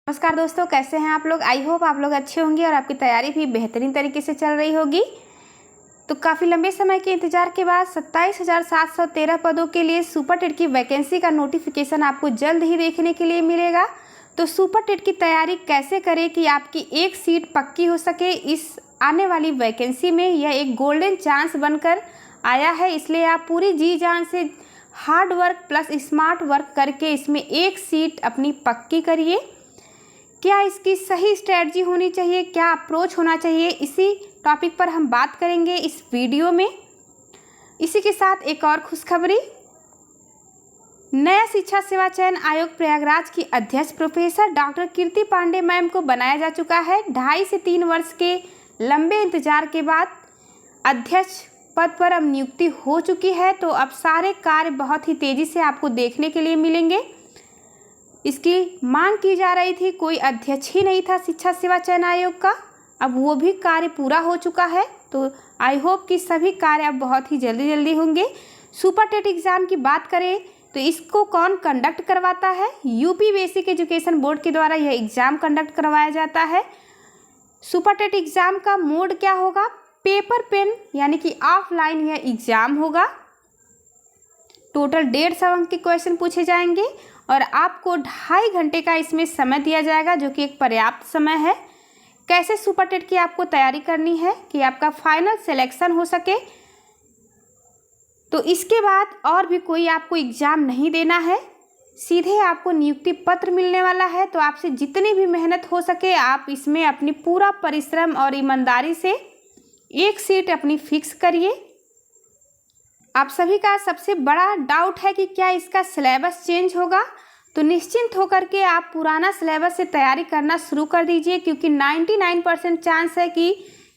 नमस्कार दोस्तों, कैसे हैं आप लोग। आई होप आप लोग अच्छे होंगे और आपकी तैयारी भी बेहतरीन तरीके से चल रही होगी। तो काफ़ी लंबे समय के इंतजार के बाद 27,713 पदों के लिए सुपर टेट की वैकेंसी का नोटिफिकेशन आपको जल्द ही देखने के लिए मिलेगा। तो सुपर टेट की तैयारी कैसे करें कि आपकी एक सीट पक्की हो सके। इस आने वाली वैकेंसी में यह एक गोल्डन चांस बनकर आया है, इसलिए आप पूरी जी जान से hard work plus smart work करके इसमें एक सीट अपनी पक्की करिए। क्या इसकी सही स्ट्रेटजी होनी चाहिए, क्या अप्रोच होना चाहिए, इसी टॉपिक पर हम बात करेंगे इस वीडियो में। इसी के साथ एक और खुशखबरी, नया शिक्षा सेवा चयन आयोग प्रयागराज की अध्यक्ष प्रोफेसर डॉक्टर कीर्ति पांडे मैम को बनाया जा चुका है। 2.5 से 3 वर्ष के लंबे इंतजार के बाद अध्यक्ष पद पर अब नियुक्ति हो चुकी है। तो अब सारे कार्य बहुत ही तेज़ी से आपको देखने के लिए मिलेंगे। इसकी मांग की जा रही थी, कोई अध्यक्ष ही नहीं था शिक्षा सेवा चयन आयोग का, अब वो भी कार्य पूरा हो चुका है। तो आई होप कि सभी कार्य अब बहुत ही जल्दी होंगे। सुपर टेट एग्ज़ाम की बात करें तो इसको कौन कंडक्ट करवाता है, यूपी बेसिक एजुकेशन बोर्ड के द्वारा यह एग्ज़ाम कंडक्ट करवाया जाता है। सुपर टेट एग्ज़ाम का मोड क्या होगा, पेपर पेन यानी कि ऑफलाइन यह एग्ज़ाम होगा। टोटल 150 अंक के क्वेश्चन पूछे जाएंगे और आपको 2.5 घंटे का इसमें समय दिया जाएगा, जो कि एक पर्याप्त समय है। कैसे सुपर टेट की आपको तैयारी करनी है कि आपका फाइनल सिलेक्शन हो सके। तो इसके बाद और भी कोई आपको एग्ज़ाम नहीं देना है, सीधे आपको नियुक्ति पत्र मिलने वाला है। तो आपसे जितनी भी मेहनत हो सके आप इसमें अपनी पूरा परिश्रम और ईमानदारी से एक सीट अपनी फिक्स करिए। आप सभी का सबसे बड़ा डाउट है कि क्या इसका सिलेबस चेंज होगा। तो निश्चिंत होकर के आप पुराना सिलेबस से तैयारी करना शुरू कर दीजिए, क्योंकि 99% चांस है कि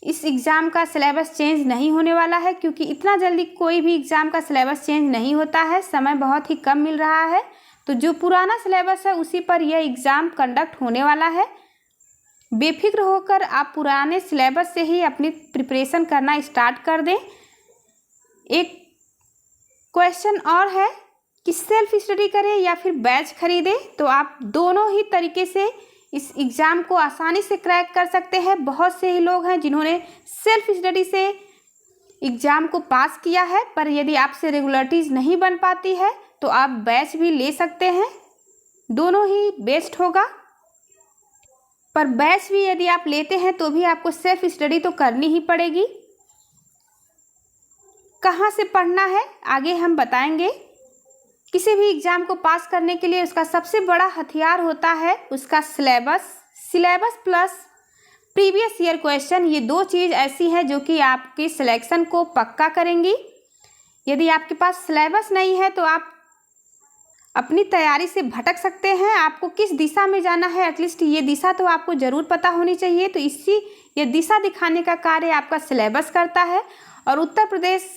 इस एग्ज़ाम का सिलेबस चेंज नहीं होने वाला है, क्योंकि इतना जल्दी कोई भी एग्ज़ाम का सिलेबस चेंज नहीं होता है, समय बहुत ही कम मिल रहा है। तो जो पुराना सिलेबस है उसी पर यह एग्ज़ाम कंडक्ट होने वाला है। बेफिक्र होकर आप पुराने सिलेबस से ही अपनी प्रिपरेशन करना स्टार्ट कर दें। एक क्वेश्चन और है कि सेल्फ स्टडी करें या फिर बैच खरीदें। तो आप दोनों ही तरीके से इस एग्ज़ाम को आसानी से क्रैक कर सकते हैं। बहुत से ही लोग हैं जिन्होंने सेल्फ स्टडी से एग्ज़ाम को पास किया है, पर यदि आपसे रेगुलरिटीज़ नहीं बन पाती है तो आप बैच भी ले सकते हैं, दोनों ही बेस्ट होगा। पर बैच भी यदि आप लेते हैं तो भी आपको सेल्फ स्टडी तो करनी ही पड़ेगी। कहाँ से पढ़ना है आगे हम बताएंगे। किसी भी एग्ज़ाम को पास करने के लिए उसका सबसे बड़ा हथियार होता है उसका syllabus plus previous year question. ये दो चीज़ ऐसी है जो कि आपके सिलेक्शन को पक्का करेंगी। यदि आपके पास सिलेबस नहीं है तो आप अपनी तैयारी से भटक सकते हैं। आपको किस दिशा में जाना है, एटलीस्ट ये दिशा तो आपको ज़रूर पता होनी चाहिए। तो ये दिशा दिखाने का कार्य आपका सिलेबस करता है। और Uttar Pradesh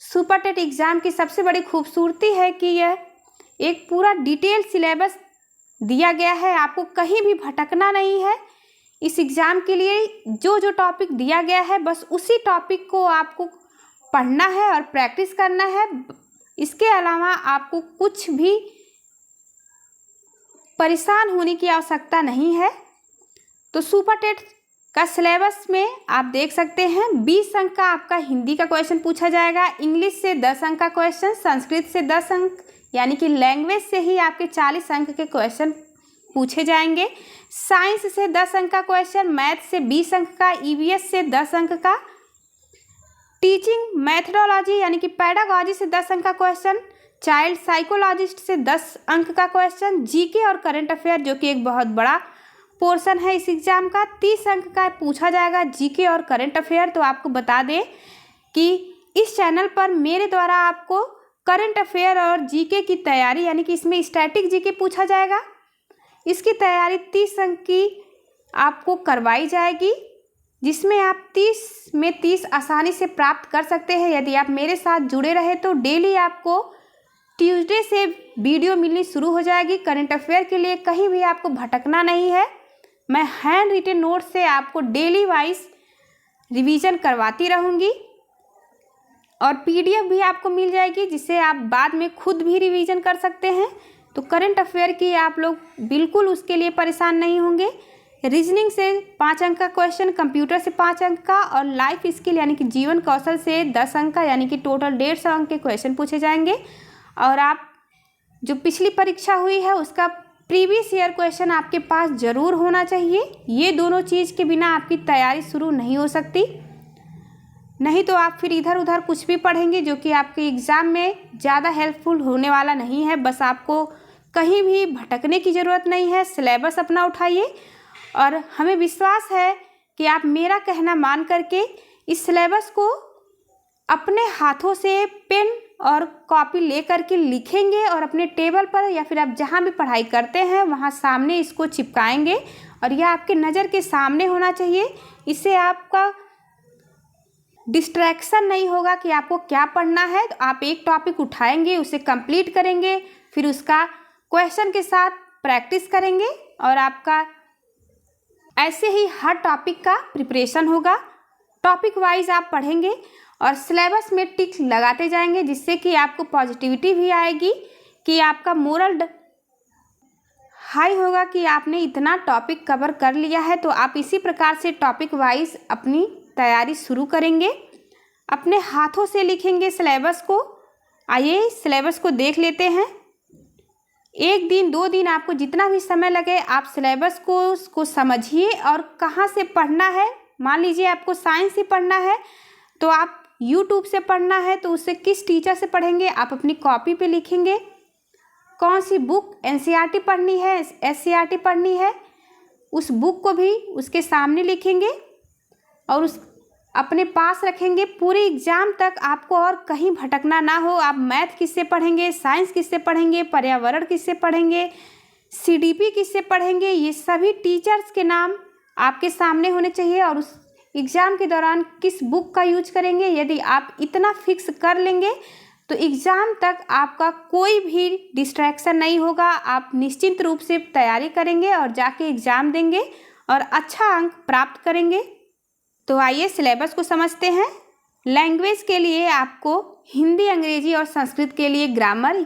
super TET exam की सबसे बड़ी खूबसूरती है कि यह एक पूरा डिटेल सिलेबस दिया गया है, आपको कहीं भी भटकना नहीं है। इस एग्ज़ाम के लिए जो टॉपिक दिया गया है बस उसी टॉपिक को आपको पढ़ना है और प्रैक्टिस करना है। इसके अलावा आपको कुछ भी परेशान होने की आवश्यकता नहीं है। तो सुपर टेट का सिलेबस में आप देख सकते हैं 20 अंक का आपका हिंदी का क्वेश्चन पूछा जाएगा, इंग्लिश से 10 अंक का क्वेश्चन, संस्कृत से 10 अंक यानी कि लैंग्वेज से ही आपके 40 अंक के क्वेश्चन पूछे जाएंगे, साइंस से 10 अंक का क्वेश्चन, मैथ से 20 अंक का, ईवीएस से 10 अंक का, टीचिंग मैथडोलॉजी यानी कि पैडागॉजी से 10 अंक का क्वेश्चन, चाइल्ड साइकोलॉजिस्ट से 10 अंक का क्वेश्चन, जीके और करंट अफेयर जो कि एक बहुत बड़ा पोर्शन है इस एग्ज़ाम का, 30 अंक का पूछा जाएगा जीके और करंट अफेयर। तो आपको बता दें कि इस चैनल पर मेरे द्वारा आपको करंट अफेयर और जीके की तैयारी यानी कि इसमें स्टैटिक जीके पूछा जाएगा, इसकी तैयारी 30 अंक की आपको करवाई जाएगी, जिसमें आप 30 में 30 आसानी से प्राप्त कर सकते हैं यदि आप मेरे साथ जुड़े रहे। तो डेली आपको ट्यूसडे से वीडियो मिलनी शुरू हो जाएगी करंट अफेयर के लिए, कहीं भी आपको भटकना नहीं है। मैं हैंड रिटन नोट से आपको डेली वाइज रिवीजन करवाती रहूँगी और पीडीएफ भी आपको मिल जाएगी, जिससे आप बाद में खुद भी रिवीजन कर सकते हैं। तो करंट अफेयर की आप लोग बिल्कुल उसके लिए परेशान नहीं होंगे। रीजनिंग से 5 अंक का क्वेश्चन, कंप्यूटर से 5 अंक का और लाइफ स्किल यानी कि जीवन कौशल से 10 अंक का, यानी कि टोटल 150 अंक के क्वेश्चन पूछे जाएंगे। और आप जो पिछली परीक्षा हुई है उसका प्रीवियस ईयर क्वेश्चन आपके पास ज़रूर होना चाहिए। ये दोनों चीज़ के बिना आपकी तैयारी शुरू नहीं हो सकती, नहीं तो आप फिर इधर उधर कुछ भी पढ़ेंगे जो कि आपके एग्ज़ाम में ज़्यादा हेल्पफुल होने वाला नहीं है। बस आपको कहीं भी भटकने की ज़रूरत नहीं है, सिलेबस अपना उठाइए और हमें विश्वास है कि आप मेरा कहना मान करके इस सिलेबस को अपने हाथों से पेन और कॉपी ले करके लिखेंगे और अपने टेबल पर या फिर आप जहाँ भी पढ़ाई करते हैं वहाँ सामने इसको चिपकाएंगे और यह आपके नज़र के सामने होना चाहिए। इससे आपका डिस्ट्रैक्शन नहीं होगा कि आपको क्या पढ़ना है। तो आप एक टॉपिक उठाएंगे, उसे कंप्लीट करेंगे, फिर उसका क्वेश्चन के साथ प्रैक्टिस करेंगे और आपका ऐसे ही हर टॉपिक का प्रिपरेशन होगा। टॉपिक वाइज आप पढ़ेंगे और सिलेबस में टिक लगाते जाएंगे, जिससे कि आपको पॉजिटिविटी भी आएगी कि आपका मोरल हाई होगा कि आपने इतना टॉपिक कवर कर लिया है। तो आप इसी प्रकार से टॉपिक वाइज अपनी तैयारी शुरू करेंगे, अपने हाथों से लिखेंगे सिलेबस को। आइए सिलेबस को देख लेते हैं। 1 दिन 2 दिन आपको जितना भी समय लगे आप सिलेबस को उसको समझिए और कहाँ से पढ़ना है। मान लीजिए आपको साइंस ही पढ़ना है तो आप यूट्यूब से पढ़ना है तो उससे किस टीचर से पढ़ेंगे आप अपनी कॉपी पे लिखेंगे। कौन सी बुक एनसीईआरटी पढ़नी है, एससीईआरटी पढ़नी है, उस बुक को भी उसके सामने लिखेंगे और उस अपने पास रखेंगे पूरे एग्ज़ाम तक। आपको और कहीं भटकना ना हो। आप मैथ किससे पढ़ेंगे, साइंस किससे पढ़ेंगे, पर्यावरण किससे पढ़ेंगे, सीडीपी किससे पढ़ेंगे, ये सभी टीचर्स के नाम आपके सामने होने चाहिए। और उस एग्ज़ाम के दौरान किस बुक का यूज करेंगे, यदि आप इतना फिक्स कर लेंगे तो एग्ज़ाम तक आपका कोई भी डिस्ट्रैक्शन नहीं होगा। आप निश्चिंत रूप से तैयारी करेंगे और जाके एग्ज़ाम देंगे और अच्छा अंक प्राप्त करेंगे। तो आइए सिलेबस को समझते हैं। लैंग्वेज के लिए आपको हिंदी, अंग्रेजी और संस्कृत के लिए ग्रामर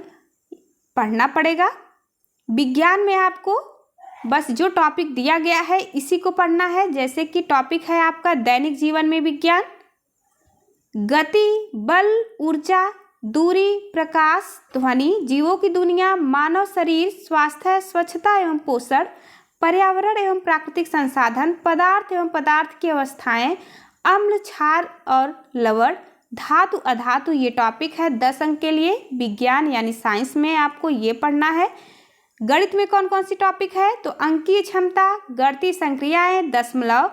पढ़ना पड़ेगा। विज्ञान में आपको बस जो टॉपिक दिया गया है इसी को पढ़ना है। जैसे कि टॉपिक है आपका दैनिक जीवन में विज्ञान, गति, बल, ऊर्जा, दूरी, प्रकाश, ध्वनि, जीवों की दुनिया, मानव शरीर, स्वास्थ्य, स्वच्छता एवं पोषण, पर्यावरण एवं प्राकृतिक संसाधन, पदार्थ एवं पदार्थ की अवस्थाएं, अम्ल, क्षार और लवण, धातु, अधातु, ये टॉपिक है 10 अंक के लिए। विज्ञान यानी साइंस में आपको ये पढ़ना है। गणित में कौन कौन सी टॉपिक है तो अंकीय क्षमता, गणितीय संक्रियाएं, दशमलव,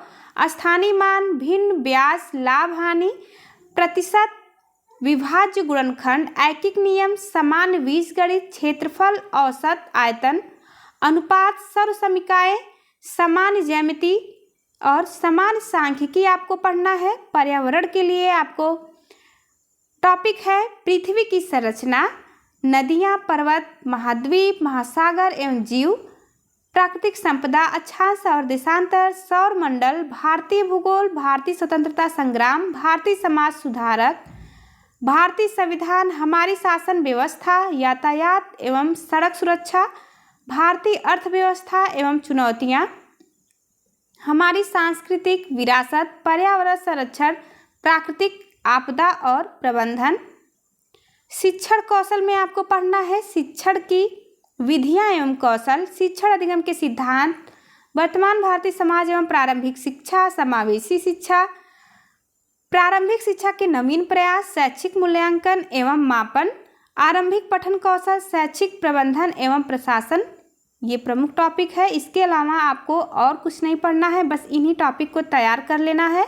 स्थानीय मान, भिन्न, ब्याज, लाभ हानि, प्रतिशत, विभाज्य गुणनखंड, ऐकिक नियम, सामान्य बीजगणित, क्षेत्रफल, औसत, आयतन, अनुपात, सर्वसमीकाएं, सामान्य ज्यामिति और सामान्य सांख्यिकी आपको पढ़ना है। पर्यावरण के लिए आपको टॉपिक है पृथ्वी की संरचना, नदियां, पर्वत, महाद्वीप, महासागर एवं जीव, प्राकृतिक संपदा, अक्षांश और देशांतर, सौर मंडल, भारतीय भूगोल, भारतीय स्वतंत्रता संग्राम, भारतीय समाज सुधारक, भारतीय संविधान, हमारी शासन व्यवस्था, यातायात एवं सड़क सुरक्षा, भारतीय अर्थव्यवस्था एवं चुनौतियाँ, हमारी सांस्कृतिक विरासत, पर्यावरण संरक्षण, प्राकृतिक आपदा और प्रबंधन। शिक्षण कौशल में आपको पढ़ना है शिक्षण की विधियाँ एवं कौशल, शिक्षण अधिगम के सिद्धांत, वर्तमान भारतीय समाज एवं प्रारंभिक शिक्षा, समावेशी शिक्षा, प्रारंभिक शिक्षा के नवीन प्रयास, शैक्षिक मूल्यांकन एवं मापन, आरंभिक पठन कौशल, शैक्षिक प्रबंधन एवं प्रशासन, ये प्रमुख टॉपिक है। इसके अलावा आपको और कुछ नहीं पढ़ना है, बस इन्हीं टॉपिक को तैयार कर लेना है।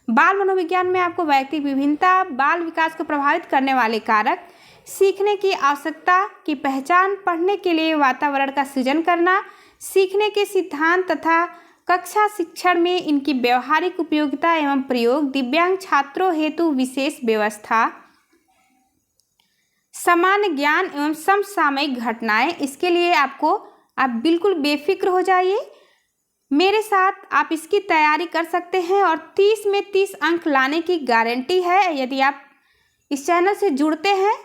बाल मनोविज्ञान में आपको व्यक्ति विभिन्नता, बाल विकास को प्रभावित करने वाले कारक, सीखने की आवश्यकता की पहचान, पढ़ने के लिए वातावरण का सृजन करना, सीखने के सिद्धांत तथा कक्षा शिक्षण में इनकी व्यवहारिक उपयोगिता एवं प्रयोग, दिव्यांग छात्रों हेतु विशेष व्यवस्था, सामान्य ज्ञान एवं समसामयिक घटनाएं। इसके लिए आप बिल्कुल बेफिक्र हो जाइए, मेरे साथ आप इसकी तैयारी कर सकते हैं और 30 में 30 अंक लाने की गारंटी है। यदि आप इस चैनल से जुड़ते हैं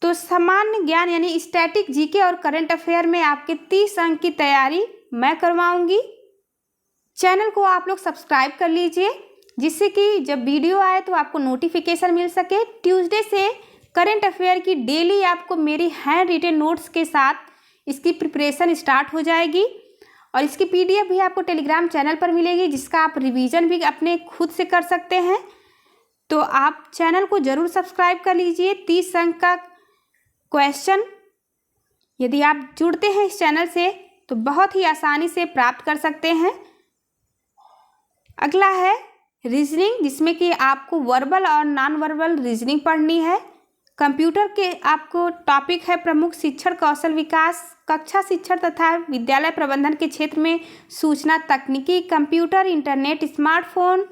तो सामान्य ज्ञान यानी स्टैटिक जीके और करंट अफेयर में आपके 30 अंक की तैयारी मैं करवाऊंगी। चैनल को आप लोग सब्सक्राइब कर लीजिए, जिससे कि जब वीडियो आए तो आपको नोटिफिकेशन मिल सके। ट्यूसडे से करंट अफेयर की डेली आपको मेरी हैंड रिटेन नोट्स के साथ इसकी प्रिपरेशन स्टार्ट हो जाएगी और इसकी पीडीएफ भी आपको टेलीग्राम चैनल पर मिलेगी, जिसका आप रिवीजन भी अपने खुद से कर सकते हैं। तो आप चैनल को ज़रूर सब्सक्राइब कर लीजिए। 30 अंक का क्वेश्चन यदि आप जुड़ते हैं इस चैनल से तो बहुत ही आसानी से प्राप्त कर सकते हैं। अगला है रीजनिंग, जिसमें कि आपको वर्बल और नॉन वर्बल रीजनिंग पढ़नी है। कंप्यूटर के आपको टॉपिक है प्रमुख शिक्षण कौशल विकास, कक्षा शिक्षण तथा विद्यालय प्रबंधन के क्षेत्र में सूचना तकनीकी, computer, internet, smartphone,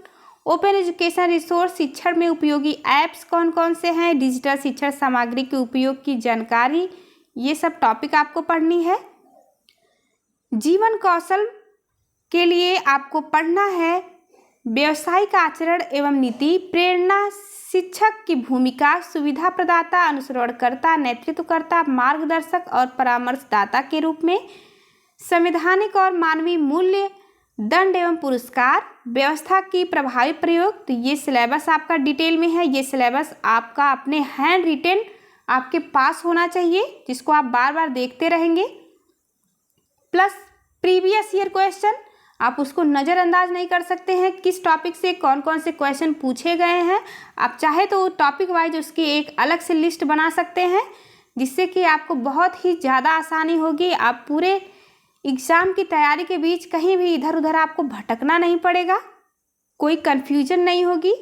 open education resource, शिक्षण में उपयोगी ऐप्स कौन कौन से हैं, डिजिटल शिक्षण सामग्री के उपयोग की जानकारी, ये सब टॉपिक आपको पढ़नी है। जीवन कौशल के लिए आपको पढ़ना है व्यावसायिक आचरण एवं नीति, प्रेरणा, शिक्षक की भूमिका, सुविधा प्रदाता, अनुसरणकर्ता, नेतृत्वकर्ता, मार्गदर्शक और परामर्शदाता के रूप में, संवैधानिक और मानवीय मूल्य, दंड एवं पुरस्कार, व्यवस्था की प्रभावी प्रयोग। तो ये सिलेबस आपका डिटेल में है। ये सिलेबस आपका अपने हैंड रिटेन आपके पास होना चाहिए, जिसको आप बार बार देखते रहेंगे। प्लस प्रीवियस ईयर क्वेश्चन, आप उसको नज़रअंदाज नहीं कर सकते हैं, किस टॉपिक से कौन कौन से क्वेश्चन पूछे गए हैं। आप चाहे तो टॉपिक वाइज उसकी एक अलग से लिस्ट बना सकते हैं, जिससे कि आपको बहुत ही ज़्यादा आसानी होगी। आप पूरे एग्ज़ाम की तैयारी के बीच कहीं भी इधर उधर आपको भटकना नहीं पड़ेगा, कोई कन्फ्यूजन नहीं होगी।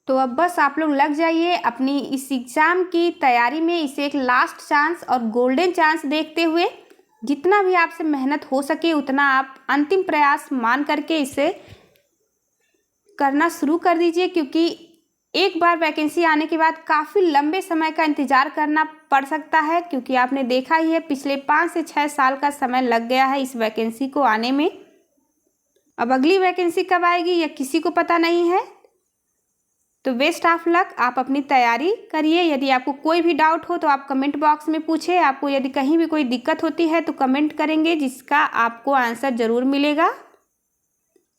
तो अब बस आप लोग लग जाइए अपनी इस एग्ज़ाम की तैयारी में। इसे एक लास्ट चांस और गोल्डन चांस देखते हुए जितना भी आपसे मेहनत हो सके उतना आप अंतिम प्रयास मान करके इसे करना शुरू कर दीजिए, क्योंकि एक बार वैकेंसी आने के बाद काफ़ी लंबे समय का इंतज़ार करना पड़ सकता है, क्योंकि आपने देखा ही है पिछले 5 से 6 साल का समय लग गया है इस वैकेंसी को आने में। अब अगली वैकेंसी कब आएगी यह किसी को पता नहीं है। तो बेस्ट ऑफ लक, आप अपनी तैयारी करिए। यदि आपको कोई भी डाउट हो तो आप कमेंट बॉक्स में पूछें। आपको यदि कहीं भी कोई दिक्कत होती है तो कमेंट करेंगे, जिसका आपको आंसर ज़रूर मिलेगा।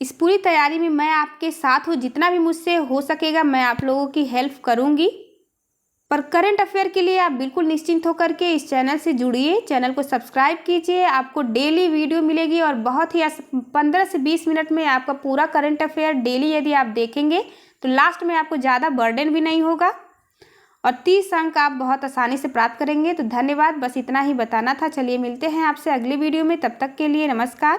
इस पूरी तैयारी में मैं आपके साथ हूँ, जितना भी मुझसे हो सकेगा मैं आप लोगों की हेल्प करूँगी। पर करंट अफेयर के लिए आप बिल्कुल निश्चिंत होकर के इस चैनल से जुड़िए, चैनल को सब्सक्राइब कीजिए। आपको डेली वीडियो मिलेगी और बहुत ही 15 से 20 मिनट में आपका पूरा करंट अफेयर डेली यदि आप देखेंगे तो लास्ट में आपको ज़्यादा बर्डन भी नहीं होगा और 30 अंक आप बहुत आसानी से प्राप्त करेंगे। तो धन्यवाद, बस इतना ही बताना था। चलिए मिलते हैं आपसे अगली वीडियो में, तब तक के लिए नमस्कार।